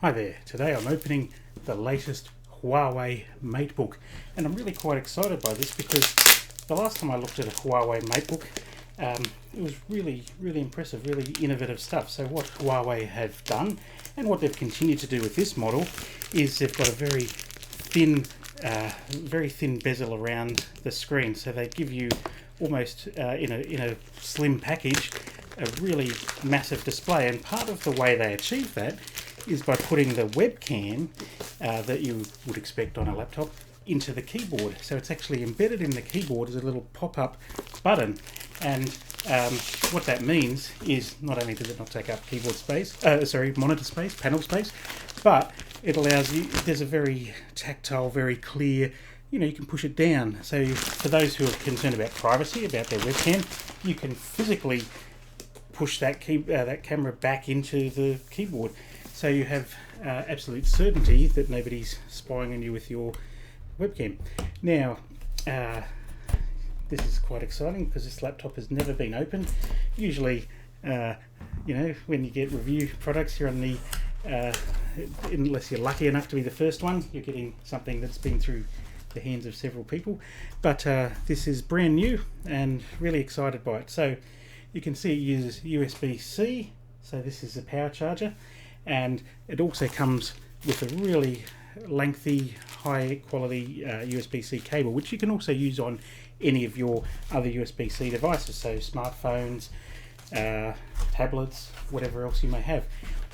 Hi there, today I'm opening the latest Huawei Matebook, and I'm really quite excited by this because the last time I looked at a Huawei Matebook it was really impressive, really innovative stuff. So what Huawei have done and what they've continued to do with this model is they've got a very thin bezel around the screen, so they give you almost in a slim package a really massive display. And part of the way they achieve that is by putting the webcam that you would expect on a laptop into the keyboard. So it's actually embedded in the keyboard as a little pop-up button, and what that means is not only does it not take up keyboard space, monitor space, panel space, but it allows you, there's a very tactile, very clear, you can push it down. So for those who are concerned about privacy, about their webcam, you can physically push that camera back into the keyboard. So you have absolute certainty that nobody's spying on you with your webcam. Now, this is quite exciting because this laptop has never been opened. Usually, when you get review products, you're on the, unless you're lucky enough to be the first one, you're getting something that's been through the hands of several people. But this is brand new and really excited by it. So you can see it uses USB-C, so this is a power charger, and it also comes with a really lengthy, high quality USB-C cable, which you can also use on any of your other USB-C devices, so smartphones, tablets, whatever else you may have.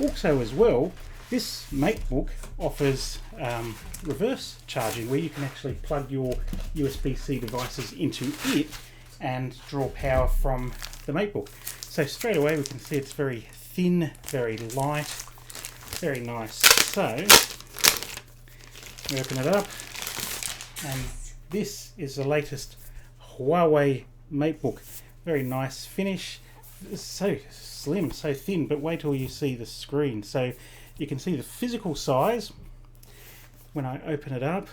Also as well, this Matebook offers reverse charging, where you can actually plug your USB-C devices into it and draw power from the Matebook. So straight away we can see it's very thin, very light, very nice. So we open it up, and this is the latest Huawei Matebook. Very nice finish, so slim, so thin, but wait till you see the screen. So you can see the physical size. When I open it up,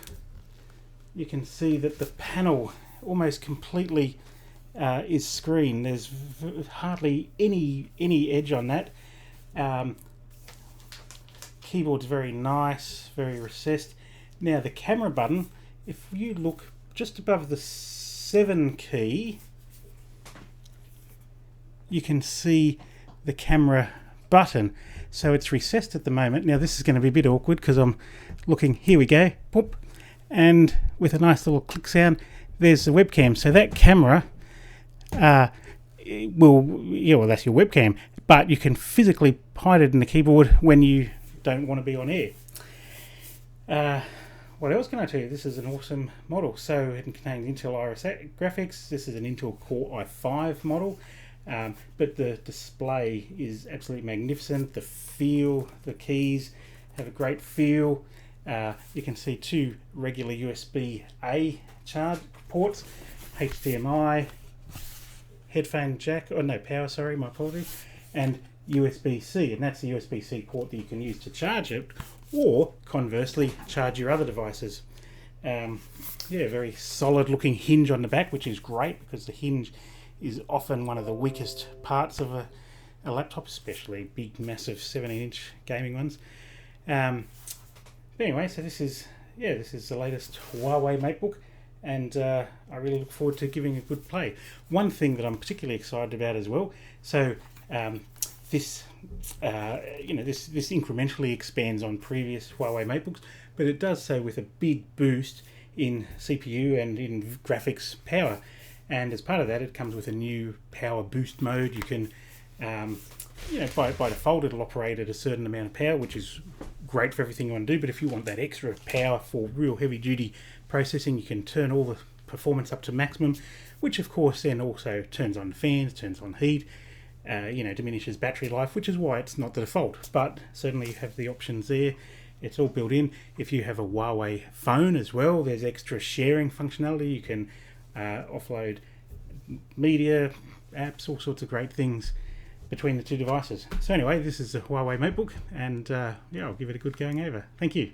you can see that the panel almost completely is screen. There's hardly any edge on that. Keyboard's very nice, very recessed. Now the camera button, if you look just above the 7 key, you can see the camera button. So it's recessed at the moment. Now this is going to be a bit awkward because I'm looking, here we go, whoop, and with a nice little click sound, there's the webcam. So that camera that's your webcam, but you can physically hide it in the keyboard when you don't want to be on air. What else can I tell you? This is an awesome model. So it contains Intel Iris graphics. This is an Intel Core i5 model, but the display is absolutely magnificent. The feel, the keys have a great feel. You can see 2 regular USB-A charge ports, HDMI, headphone jack, power, sorry, my apologies, and USB-C, and that's the USB-C port that you can use to charge it, or conversely charge your other devices. Very solid looking hinge on the back, which is great because the hinge is often one of the weakest parts of a laptop, especially big massive 17-inch gaming ones. Anyway, so this is the latest Huawei Matebook, and I really look forward to giving a good play. One thing that I'm particularly excited about as well, so this incrementally expands on previous Huawei Matebooks, but it does so with a big boost in CPU and in graphics power. And as part of that, it comes with a new power boost mode. You can, by default, it'll operate at a certain amount of power, which is great for everything you want to do. But if you want that extra power for real heavy-duty processing, you can turn all the performance up to maximum, which of course then also turns on fans, turns on heat, diminishes battery life, which is why it's not the default. But certainly you have the options there. It's all built in. If you have a Huawei phone as well, there's extra sharing functionality. You can offload media, apps, all sorts of great things between the two devices. So anyway, this is the Huawei Matebook, and I'll give it a good going over. Thank you.